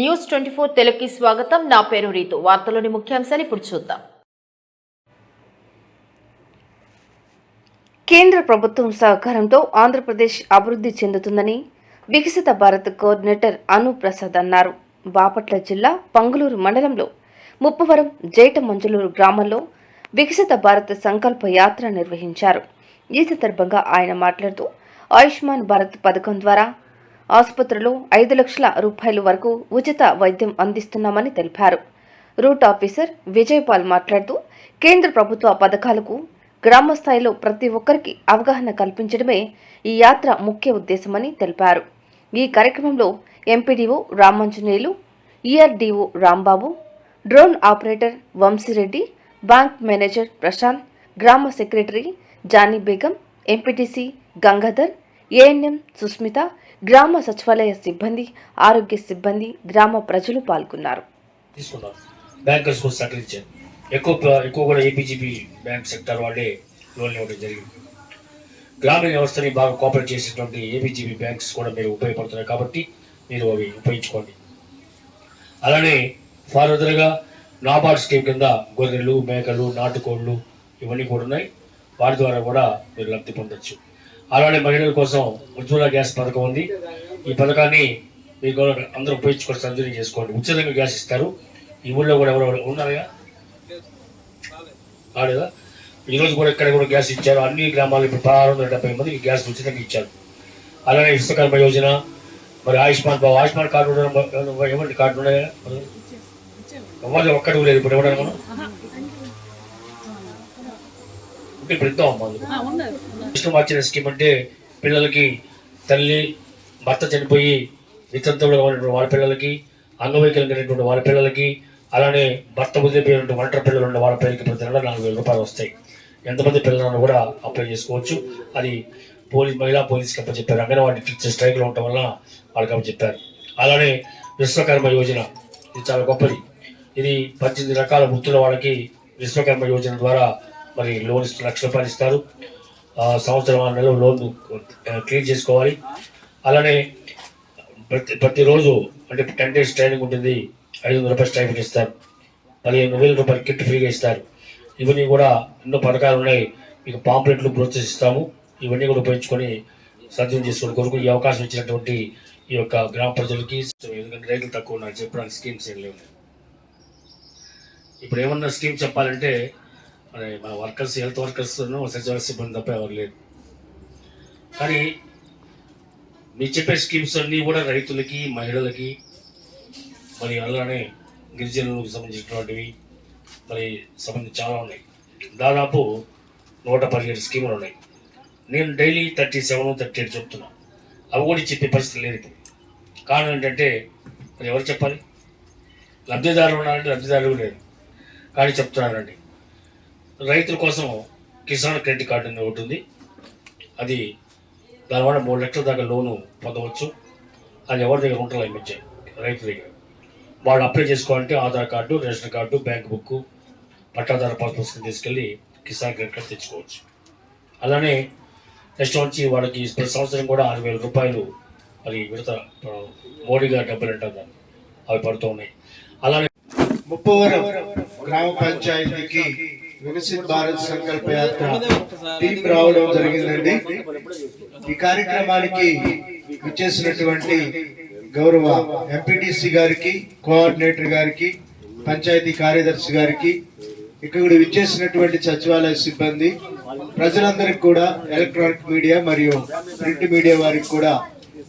News 24 తెలుగుకి స్వాగతం. నా పేరు రీతు. వార్తలోని ముఖ్యాంశాలు ఇప్పుడు చూద్దాం. కేంద్ర ప్రభుత్వం సహకారంతో ఆంధ్రప్రదేశ్ అభివృద్ధి చెందుతుందని వికసిత భారత్ కోఆర్డినేటర్ అను ప్రసాద్ అన్నారు. బాపట్ల జిల్లా పంగులూరు మండలంలో ముప్పవరం జైట మంజులూరు గ్రామంలో వికసిత భారత్ సంకల్ప యాత్ర నిర్వహించారు. ఈ సందర్భంగా ఆయన మాట్లాడుతూ ఆయుష్మాన్ భారత్ పథకం ద్వారా ఆసుపత్రిలో 5 లక్షల రూపాయల వరకు ఉచిత వైద్యం అందిస్తున్నామని తెలిపారు. రూట్ ఆఫీసర్ విజయపాల్ మాట్లాడుతూ కేంద్ర ప్రభుత్వ పథకాలకు గ్రామ స్థాయిలో ప్రతి ఒక్కరికి అవగాహన కల్పించడమే ఈ యాత్ర ముఖ్య ఉద్దేశమని తెలిపారు. ఈ కార్యక్రమంలో MPDO Ramanjaneyulu, ERDO Rambabu, drone operator Vamsi Reddy, bank manager Prashant, గ్రామ secretary Jani Begum, MPTC Gangadhar, ANM Susmitha, గ్రామ సచివాలయ సిబ్బంది, ఆరోగ్య సిబ్బంది, గ్రామ ప్రజలు పాల్గొన్నారు. బ్యాంకర్స్ కోసం సహకరించారు. ఎక్కువ కూడా ఏపీజీబీ బ్యాంక్ సెక్టర్ వాళ్ళే లోన్లు ఇవ్వడం జరిగింది. గ్రామీణ వ్యవస్థని బాగా కోఆపరేట్ చేసేటువంటి ఏపీజీబీ బ్యాంక్స్ కూడా మీరు ఉపయోగపడుతున్నాయి కాబట్టి మీరు అవి ఉపయోగించుకోండి. అలానే ఫర్దర్గా నాబార్డ్ స్కీమ్ కింద గొర్రెలు, మేకలు, నాటుకోళ్ళు ఇవన్నీ కూడా ఉన్నాయి. వాటి ద్వారా కూడా మీరు లబ్ధి పొందొచ్చు. అలానే మహిళల కోసం ఉజ్వల గ్యాస్ పథకం ఉంది. ఈ పథకాన్ని మీకు అందరూ ఉపయోగించుకొని సద్వినియోగం చేసుకోండి. ఉచితంగా గ్యాస్ ఇస్తారు. ఈ ఊళ్ళో కూడా ఎవరు ఉన్నారుగా కాలేదా? ఈరోజు కూడా ఇక్కడ కూడా గ్యాస్ ఇచ్చారు. అన్ని గ్రామాలు ఇప్పుడు 670 మందికి గ్యాస్ ఉచితంగా ఇచ్చారు. అలానే విశ్వకర్మ యోజన, మరి ఆయుష్మాన్ కార్డు ఎవరి కార్డు ఉన్నాయా? ఎవరు ఒక్కటి లేదు ఇప్పుడు ఎవరైనా మనం ఇప్పుడు ఇద్దాం అమ్మా. ఇష్టం వచ్చిన స్కీమ్ అంటే పిల్లలకి తల్లి భర్త చనిపోయి వితంతువులుగా ఉన్నటువంటి వాళ్ళ పిల్లలకి, అంగవైకల్యం వాళ్ళ పిల్లలకి, అలానే భర్త వదిలిపోయినటువంటి ఒంటరి పిల్లలు ఉన్న వాళ్ళ పిల్లలకి ప్రతి నెల 4,000 రూపాయలు వస్తాయి. ఎంతమంది పిల్లలను కూడా అప్లై చేసుకోవచ్చు. అది మహిళా పోలీస్కి అప్పచెప్పారు. అంగన్వాడీ టీచర్ స్ట్రైక్లో ఉండటం వల్ల వాళ్ళకి అప్పచెప్పారు. అలానే విశ్వకర్మ యోజన, ఇది చాలా గొప్పది. ఇది 18 రకాల వృత్తుల వాళ్ళకి విశ్వకర్మ యోజన ద్వారా మరి లోన్ 1 లక్ష రూపాయలు ఇస్తారు. సంవత్సరం 6 నెలలు లోన్ క్లియర్ చేసుకోవాలి. అలానే ప్రతిరోజు అంటే 10 days ట్రైనింగ్ ఉంటుంది. 500 రూపాయలు స్టైఫండ్ ఇస్తారు. 15,000 రూపాయలు కిట్ ఫ్రీగా ఇస్తారు. ఇవన్నీ కూడా ఎన్నో పథకాలు ఉన్నాయి. మీకు పాంప్లెట్లు ప్రోత్సహిస్తాము. ఇవన్నీ కూడా ఉపయోగించుకొని సద్వినియోగం చేసుకోవడం కొరకు ఈ అవకాశం ఇచ్చినటువంటి ఈ యొక్క గ్రామ ప్రజలకి, ఎందుకంటే రైతులు తక్కువ ఉన్నారు చెప్పడానికి స్కీమ్స్ ఏం లేవు. ఇప్పుడు ఏమన్నా స్కీమ్ చెప్పాలంటే మన వర్కర్స్, హెల్త్ వర్కర్స్, సచివాలయ సిబ్బంది తప్ప ఎవరు లేదు. కానీ మీరు చెప్పే స్కీమ్స్ అన్నీ కూడా రైతులకి, మహిళలకి, మరి అలానే గిరిజనులకు సంబంధించినటువంటివి మరి సంబంధించి చాలా ఉన్నాయి. దాదాపు 117 స్కీములు ఉన్నాయి. నేను డైలీ 37, 38 చెప్తున్నా. అవి కూడా చెప్పే పరిస్థితి లేదు ఇప్పుడు. కారణం ఏంటంటే మరి ఎవరు చెప్పాలి? లబ్ధిదారులు ఉన్నారంటే లబ్ధిదారులు లేరు. కానీ చెప్తున్నానండి, రైతుల కోసం కిసాన్ క్రెడిట్ కార్డు అనేది ఒకటి ఉంది. అది దానివల్ల 3 లక్షల దాకా లోను పొందవచ్చు. అది ఎవరి దగ్గర ఉంటుందో ఈ మధ్య రైతు దగ్గర. వాళ్ళు అప్లై చేసుకోవాలంటే Aadhaar card, ration card, bank book, పట్టాదారు పాస్ పుస్తకం తీసుకెళ్ళి కిసాన్ క్రెడిట్ కార్డు తెచ్చుకోవచ్చు. అలానే నెక్స్ట్ వచ్చి వాళ్ళకి ప్రతి సంవత్సరం కూడా 6,000 రూపాయలు మరి విడత మోడీ గారి డబ్బులు అంటారు, అవి పడుతూ ఉన్నాయి. అలానే ముప్పవరం గ్రామ పంచాయతీకి వికసిత్ భారత్ సంకల్ప యాత్ర టీం రావడం జరిగిందండి. ఈ కార్యక్రమానికి విచ్చేసినటువంటి గౌరవ ఎంపీటీసీ గారికి, కోఆర్డినేటర్ గారికి, పంచాయతీ కార్యదర్శి గారికి, ఇక్కడ విచ్చేసినటువంటి సచివాలయ సిబ్బంది, ప్రజలందరికీ కూడా, ఎలక్ట్రానిక్ మీడియా మరియు ప్రింట్ మీడియా వారికి కూడా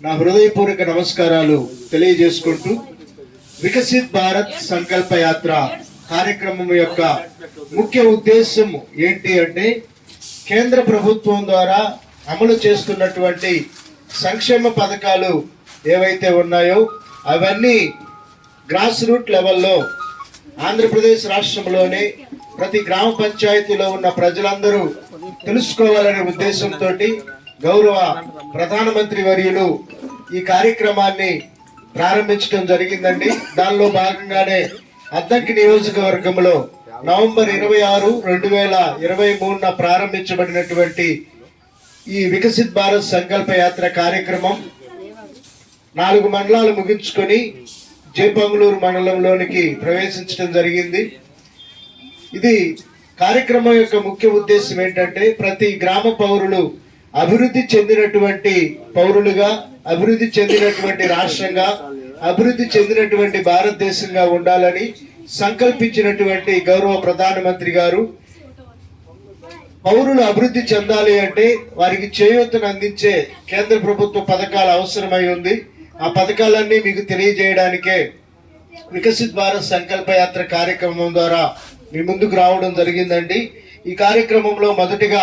నా హృదయపూర్వక నమస్కారాలు తెలియజేసుకుంటూ, వికసిత్ భారత్ సంకల్ప యాత్ర కార్యక్రమం యొక్క ముఖ్య ఉద్దేశం ఏంటి అంటే, కేంద్ర ప్రభుత్వం ద్వారా అమలు చేస్తున్నటువంటి సంక్షేమ పథకాలు ఏవైతే ఉన్నాయో అవన్నీ గ్రాస్ రూట్ లెవెల్లో ఆంధ్రప్రదేశ్ రాష్ట్రంలోని ప్రతి గ్రామ పంచాయతీలో ఉన్న ప్రజలందరూ తెలుసుకోవాలనే ఉద్దేశంతో గౌరవ ప్రధానమంత్రి వర్యులు ఈ కార్యక్రమాన్ని ప్రారంభించడం జరిగిందండి. దానిలో భాగంగానే అద్దంకి నియోజకవర్గంలో నవంబర్ 26, 2023 ప్రారంభించబడినటువంటి ఈ వికసిత్ భారత్ సంకల్ప యాత్ర కార్యక్రమం 4 మండలాలు ముగించుకొని జేపంగుళూరు మండలంలోనికి ప్రవేశించడం జరిగింది. ఇది కార్యక్రమం యొక్క ముఖ్య ఉద్దేశం ఏంటంటే ప్రతి గ్రామ పౌరులు అభివృద్ధి చెందినటువంటి పౌరులుగా, అభివృద్ధి చెందినటువంటి రాష్ట్రంగా, అభివృద్ధి చెందినటువంటి భారతదేశంగా ఉండాలని సంకల్పించినటువంటి గౌరవ ప్రధానమంత్రి గారు పౌరులు అభివృద్ధి చెందాలి అంటే వారికి చేయూతను అందించే కేంద్ర ప్రభుత్వ పథకాలు అవసరమై ఉంది. ఆ పథకాలన్నీ మీకు తెలియజేయడానికే వికసిత్ భారత్ సంకల్ప యాత్ర కార్యక్రమం ద్వారా మీ ముందుకు రావడం జరిగిందండి. ఈ కార్యక్రమంలో మొదటిగా